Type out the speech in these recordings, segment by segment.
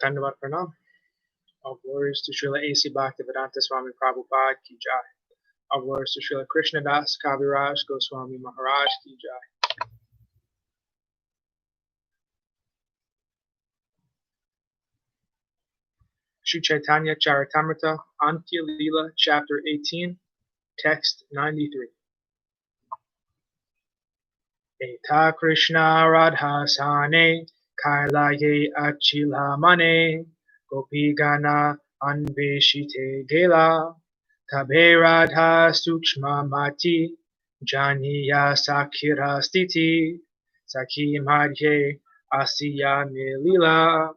Dandavat Pranam. All glories to Srila A.C. Bhaktivedanta Swami Prabhupada ki jai. All glories to Srila Krishnadas Kaviraj Goswami Maharaj ki jai. Śrī Caitanya-caritāmṛta Antya Leela, Chapter 18, Text 93. Eta Krishna Radha Sane Kailaye Achila Mane Gopi Gana Anveshite Gela Tabe Radha Sukshma Mati Janiya Sakira Stiti Saki Madhye Asiya Melila.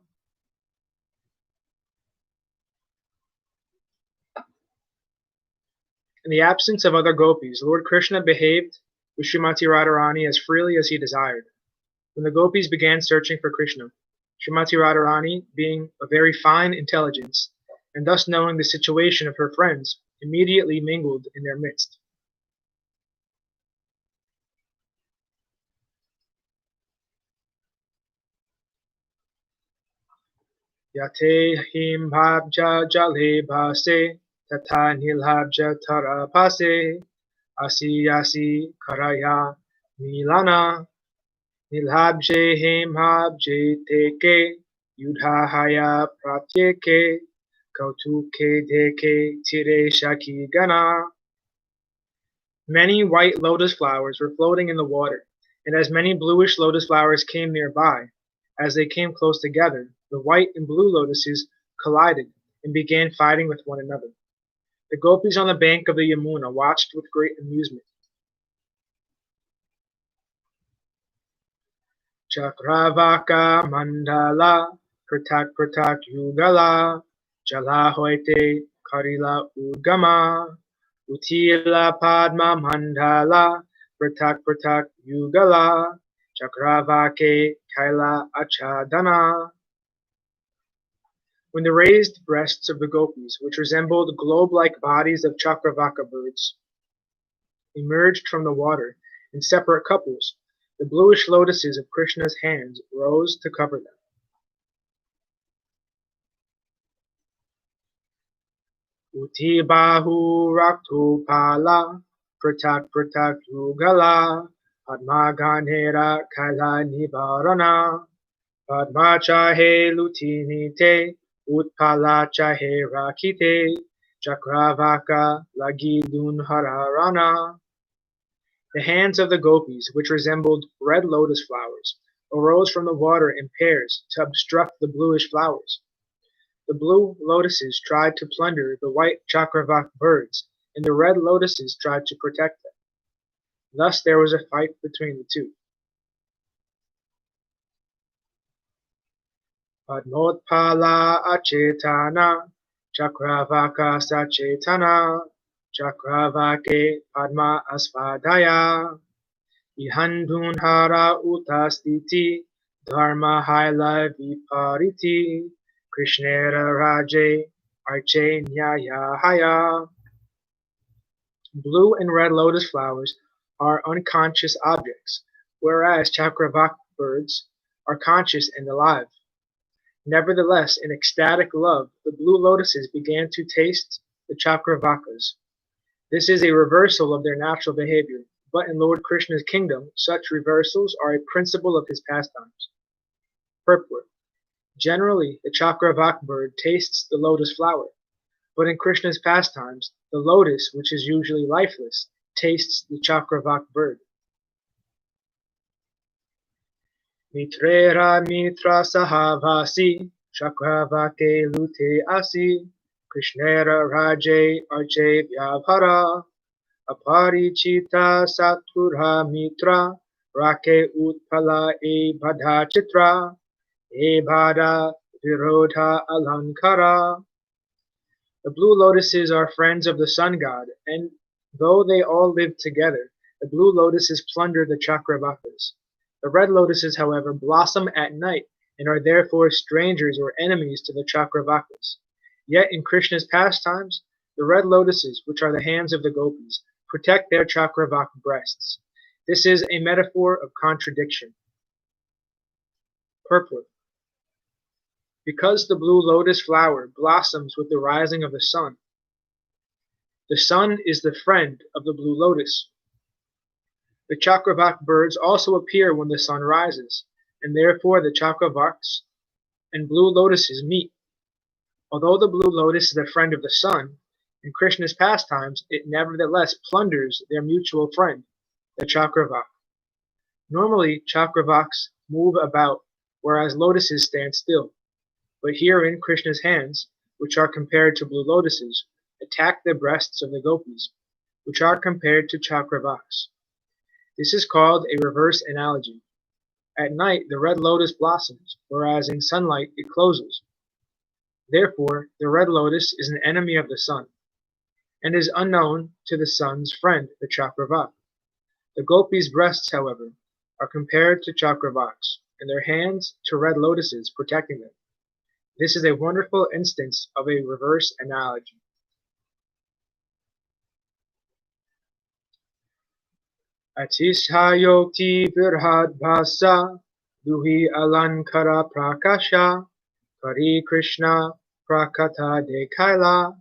In the absence of other gopis, Lord Krishna behaved with Srimati Radharani as freely as he desired. When the gopis began searching for Krishna, Srimati Radharani, being of very fine intelligence, and thus knowing the situation of her friends, immediately mingled in their midst. Yate him bhabja jale bhase tata nilhabja tarapase asi asi karaya milana nilhabje hemhabje teke yudhahaya pratyeke kautuke deke tire shaki gana. Many white lotus flowers were floating in the water, and as many bluish lotus flowers came nearby, as they came close together, the white and blue lotuses collided and began fighting with one another. The gopis on the bank of the Yamuna watched with great amusement. Chakravaka mandala pratak pratak yugala jala hoite karila udgama utila padma mandala pratak pratak yugala chakravake kaila achadana. When the raised breasts of the gopis, which resembled globe-like bodies of chakravaka birds, emerged from the water in separate couples, the bluish lotuses of Krishna's hands rose to cover them. Uti bahu raktu pala pratak pratak yugala padma ganera kaila nivarana padma chahe lutinite utpala chahe rakite chakravaka lagi dunhararana. The hands of the gopis, which resembled red lotus flowers, arose from the water in pairs to obstruct the bluish flowers. The blue lotuses tried to plunder the white chakravak birds, and the red lotuses tried to protect them. Thus there was a fight between the two. Padmotpala achetana, chakravaka sachetana, chakravake padma asvadaya, ihandunhara utastiti, dharma haila vipariti, krishnera raje arche nyaya haya. Blue and red lotus flowers are unconscious objects, whereas chakravak birds are conscious and alive. Nevertheless, in ecstatic love, the blue lotuses began to taste the chakravakas. This is a reversal of their natural behavior, but in Lord Krishna's kingdom, such reversals are a principle of his pastimes. Purport. Generally, the chakravak bird tastes the lotus flower, but in Krishna's pastimes, the lotus, which is usually lifeless, tastes the chakravak bird. Mitrera mitra sahavasi, chakravake lute asi, krishnera raje arche vyabhara, aparichita satura mitra, rake utpala e bhada chitra, e bhada virodha alankara. The blue lotuses are friends of the sun god, and though they all live together, the blue lotuses plunder the chakravakas. The red lotuses, however, blossom at night and are therefore strangers or enemies to the chakravakas. Yet in Krishna's pastimes, the red lotuses, which are the hands of the gopis, protect their chakravaka breasts. This is a metaphor of contradiction. Purport. Because the blue lotus flower blossoms with the rising of the sun. The sun is the friend of the blue lotus. The Chakravak birds also appear when the sun rises, and therefore the Chakravaks and blue lotuses meet. Although the blue lotus is the friend of the sun, in Krishna's pastimes it nevertheless plunders their mutual friend, the Chakravak. Normally, Chakravaks move about, whereas lotuses stand still. But herein Krishna's hands, which are compared to blue lotuses, attack the breasts of the gopis, which are compared to Chakravaks. This is called a reverse analogy. At night the red lotus blossoms, whereas in sunlight it closes. Therefore, the red lotus is an enemy of the sun, and is unknown to the sun's friend, the Chakravak. The gopis' breasts, however, are compared to Chakravaks, and their hands to red lotuses protecting them. This is a wonderful instance of a reverse analogy. Atishayoti virhadbhasa duhi alankara prakasha Hari Krishna prakata dekaila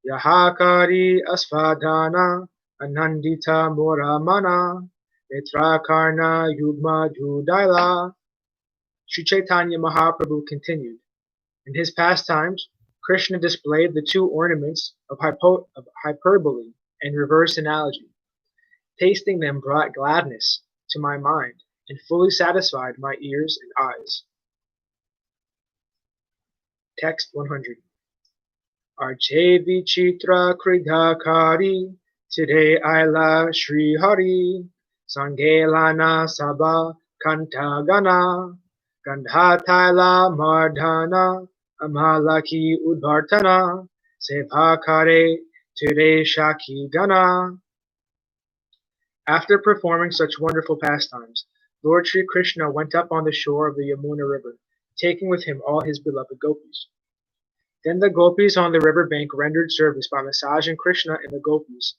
Yahakari asvadhana anandita moramana netrakarna yugma judaila. Śrī Caitanya Mahaprabhu continued, in his pastimes, Krishna displayed the two ornaments of hyperbole and reverse analogy. Tasting them brought gladness to my mind and fully satisfied my ears and eyes. Text 100. Arche vichitra kridhakari today Ila Shri Hari Sangelana Sabha Kantagana Gandhataila Mardhana Amalaki Udvartana Sevakare today Shaki Gana. After performing such wonderful pastimes, Lord Sri Krishna went up on the shore of the Yamuna river, taking with him all his beloved gopis. Then the gopis on the river bank rendered service by massaging Krishna and the gopis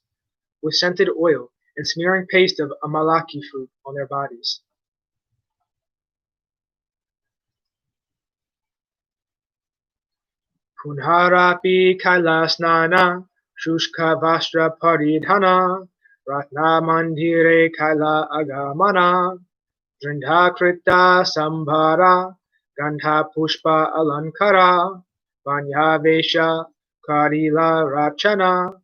with scented oil and smearing paste of amalaki fruit on their bodies. Punharapi kailasnana shushka vastra paridhana Ratna mandire kaila agamana Drindhakrita sambhara Gandha pushpa alankara Vanyavesha karila rachana.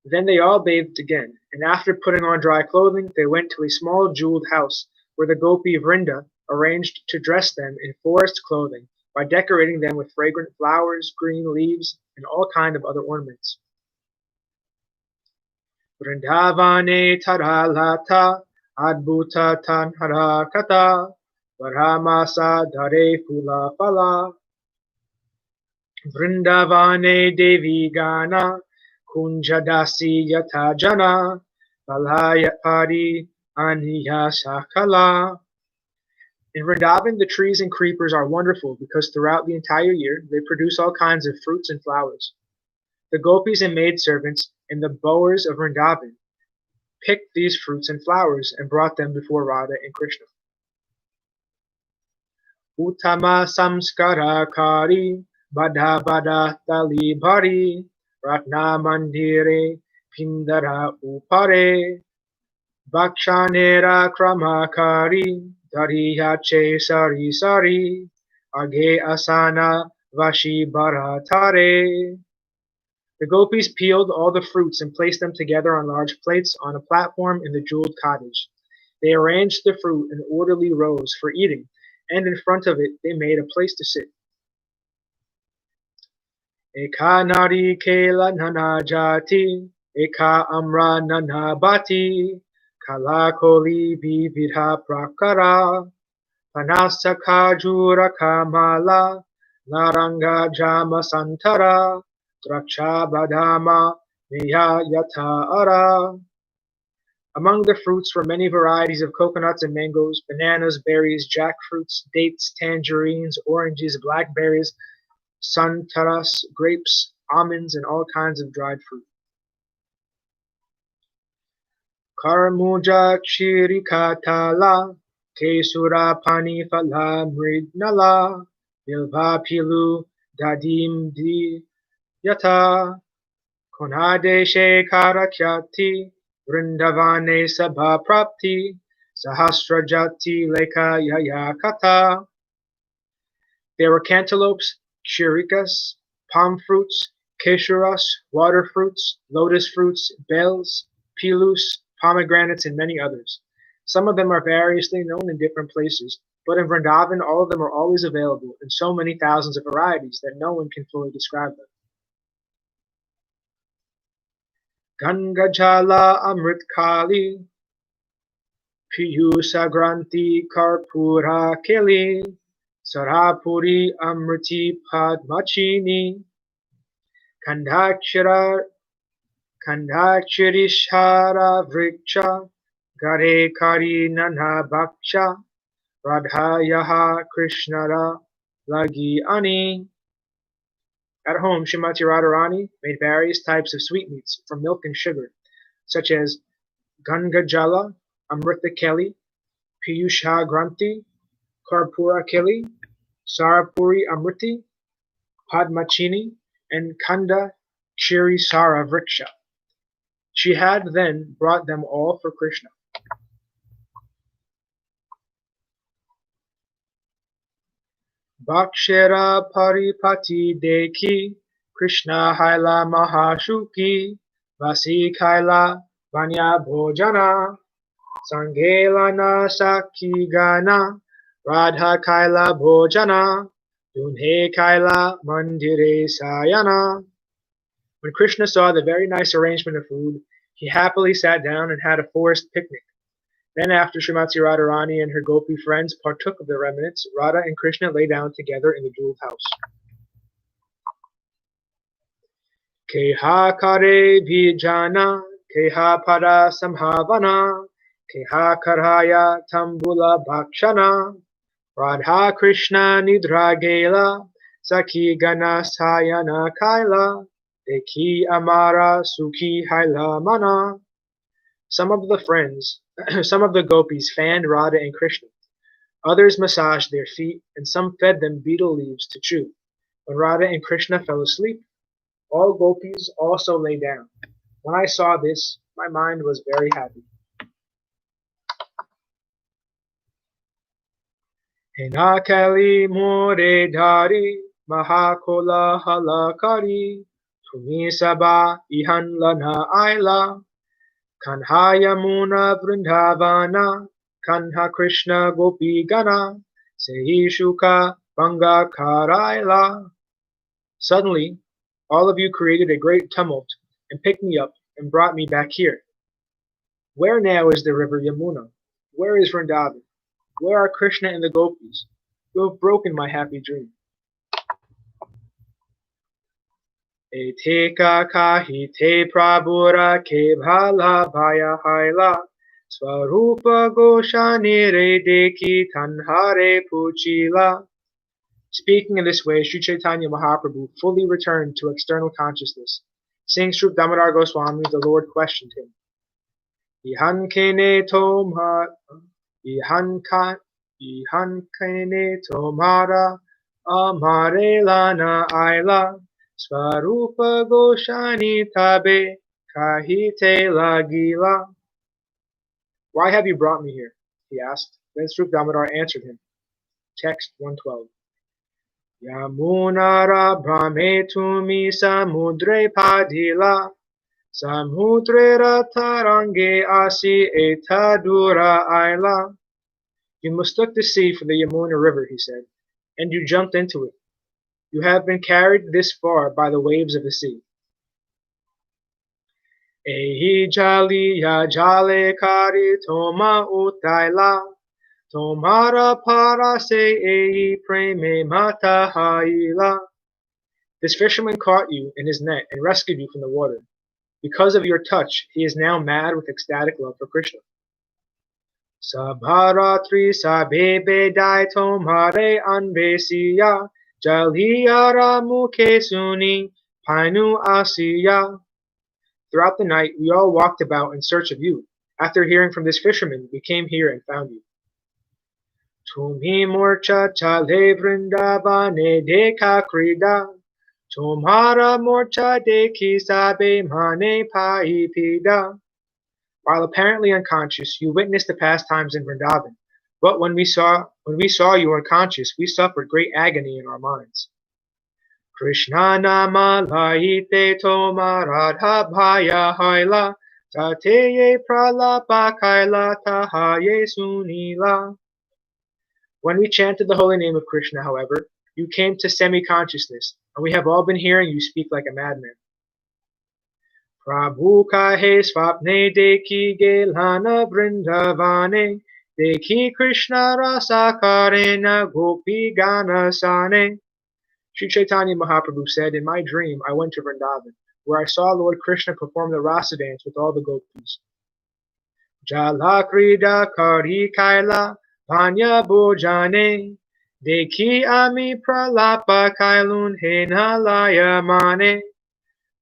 Then they all bathed again, and after putting on dry clothing, they went to a small jeweled house where the gopi Vrinda arranged to dress them in forest clothing by decorating them with fragrant flowers, green leaves, and all kinds of other ornaments. Vrindavane taralata adbhuta tanharakata varamasa dare phula phala Vrindavane devi gana kunjadasi yata jana palaya pari aniya sakala. In Vrindavan, the trees and creepers are wonderful because throughout the entire year they produce all kinds of fruits and flowers. The gopis and maidservants and the boers of Vrindavan picked these fruits and flowers and brought them before Radha and Krishna. Uttama samskarakari Bada bada tali bhari Ratna mandire pindara upare Bhakshanera kramakari Dariyache sari sari Age asana vashi bharatare. The gopis peeled all the fruits and placed them together on large plates on a platform in the jeweled cottage. They arranged the fruit in orderly rows for eating, and in front of it they made a place to sit. Eka nari kela nana jati, eka amra nana bati, kala koli vividha prakara, panasaka jura kamala, naranga jama santara, draksha badama meya yata ara. Among the fruits were many varieties of coconuts and mangoes, bananas, berries, jackfruits, dates, tangerines, oranges, blackberries, santaras, grapes, almonds, and all kinds of dried fruit. Karamuja Śrī Caitanya-caritāmṛta Antya Kesura pani phala mridnala Bilva pilu dadim di yata konadeshe karakyati vrindavane sabha prapti sahasrajati leka yaya kata. There were cantaloupes, chirikas, palm fruits, keshuras, water fruits, lotus fruits, bells, pilus, pomegranates, and many others. Some of them are variously known in different places, but in Vrindavan all of them are always available in so many thousands of varieties that no one can fully describe them. Gangajala Amritkali, Piyusagranti Karpura Keli, Sarapuri Amriti Padmachini, Kandhakshirishara Vriksha, Gare Kari Nana Bhaksha, Radhayaha Krishnara Lagi Ani. At home, Srimati Radharani made various types of sweetmeats from milk and sugar, such as Gangajala, Amrita Keli, Piyusha Granti, Karpura Keli, Sarapuri Amriti, Padmachini, and Kanda Kshiri Sara Vriksha. She had then brought them all for Krishna. Bhakshera Paripati Deki, Krishna Haila Mahashuki, Vasi Kaila Vanya Bhojana, Sangelana Saki Gana, Radha Kaila Bhojana, Dunhe Kaila Mandire Sayana. When Krishna saw the very nice arrangement of food, he happily sat down and had a forest picnic. Then after Srimati Radharani and her gopi friends partook of the remnants, Radha and Krishna lay down together in the jeweled house. Keha kare vijana, keha pada samhavana, keha karhaya tambula bhakshana, Radha Krishna nidragela, saki gana sayana kaila, deki amara sukhi haila mana. Some of the gopis fanned Radha and Krishna. Others massaged their feet, and some fed them betel leaves to chew. When Radha and Krishna fell asleep, all gopis also lay down. When I saw this, my mind was very happy. Henakali more dhari, mahakola halakari, tumi sabha ihan lana aila. Kanha Yamuna Vrindavana, Kanha Krishna Gopi Gana, Sehi Shuka Banga Karaila. Suddenly, all of you created a great tumult and picked me up and brought me back here. Where now is the river Yamuna? Where is Vrindavan? Where are Krishna and the gopis? You have broken my happy dream. Eteka kahi te prabhura ke bhala bhaya haila, swarupa goshanire deki tanhare puchila. Speaking in this way, Śrī Caitanya Mahaprabhu fully returned to external consciousness. Seeing Sri Damodar Goswami, the Lord questioned him. Ihan kene tomara amare lana aila, Swarupa Goshani Tabe Kahite Lagila. Why have you brought me here? He asked. Then Sri Damodar answered him. Text 112. Yamunara Brahme Tumi Samudre Padila, Samudre Ratarange Asi Etadura Aila. You mistook the sea for the Yamuna River, he said, and you jumped into it. You have been carried this far by the waves of the sea. Ehi jali ya jale kari toma utaila, tomara para se ehi preme mata haila. This fisherman caught you in his net and rescued you from the water. Because of your touch, he is now mad with ecstatic love for Krishna. Sabharatri sabebe dai tomare anbesiya, Jaliyara muke suni painu asiya. Throughout the night, we all walked about in search of you. After hearing from this fisherman, we came here and found you. Tumhi morcha chale vrindavane dekha krida. Tumhara morcha dekhi sabe mane pai pida. While apparently unconscious, you witnessed the pastimes in Vrindavan. But when we saw you unconscious, we suffered great agony in our minds. Krishna nama laite toma radha bhaya haila tateye pralapa kaila tahaye sunila. When we chanted the holy name of Krishna, however, you came to semi-consciousness, and we have all been hearing you speak like a madman. Prabhu kahe swapne dekhi gelana vrindavane dekhi Krishna rasa karena gopi gana sane. Śrī Caitanya Mahaprabhu said, in my dream I went to Vrindavan, where I saw Lord Krishna perform the rasa dance with all the gopis. Jala krida kari kaila panya bojane dekhi ami pralapa kailun henalaya mane.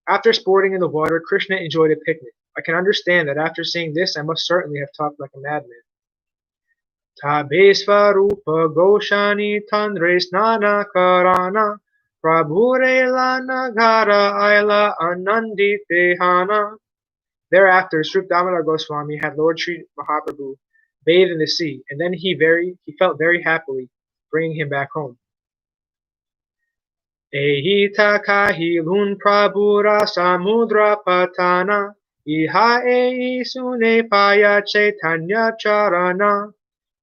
After sporting in the water, Krishna enjoyed a picnic. I can understand that after seeing this, I must certainly have talked like a madman. Tabesvarupa goshani tandre snana karana prabhure lana gara aila anandite hana. Thereafter, Sri Damodar Goswami had Lord Sri Mahaprabhu bathe in the sea, and then he felt very happily bringing him back home. Ehita kahilun prabhura samudra patana iha ei sune paya chaitanya charana.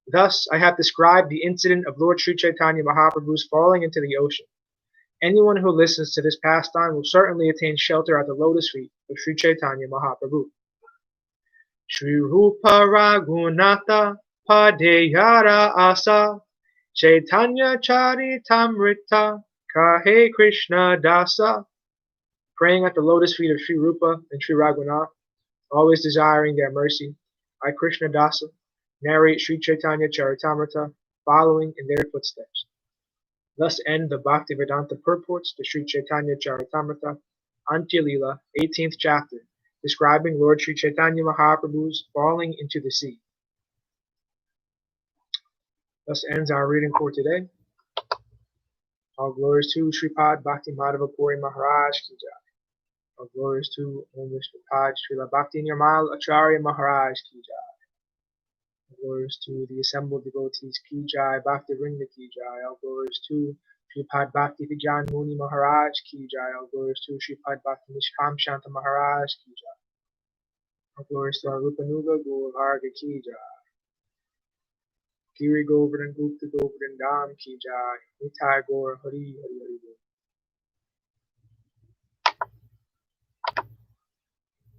Thus, I have described the incident of Lord Sri Caitanya Mahaprabhu's falling into the ocean. Anyone who listens to this pastime will certainly attain shelter at the lotus feet of Sri Caitanya Mahaprabhu. Shri Rupa Raghunatha Padeyara Asa Caitanya-caritāmṛta Kahe Krishna Dasa. Praying at the lotus feet of Sri Rupa and Sri Raghunath, always desiring their mercy, I, Krishna Dasa, narrate Śrī Caitanya-caritāmṛta, following in their footsteps. Thus end the Bhaktivedanta purports to Śrī Caitanya-caritāmṛta Antya Lila, 18th chapter, describing Lord Sri Caitanya Mahaprabhu's falling into the sea. Thus ends our reading for today. All glories to Sripad Bhakti Madhava Puri Maharaj Ki Jai. All glories to Om Vishnupad Srila Bhakti Nirmal Acharya Maharaj Ki Jai. All glories to the assembled devotees Ki Jai, Bhakti Vrinda Ki Jai. All glories to Sripad Bhakti Vigyan Muni Maharaj Ki Jai. All glories to Sripad Bhakti Nishkam Shanta Maharaj Ki Jai. All glories to our Rupanuga Gaur Varga Ki Jai. Giri Govardhan Gupta Govardhan Dham Ki Jai. Nitai Gaur Hari Hari Hari.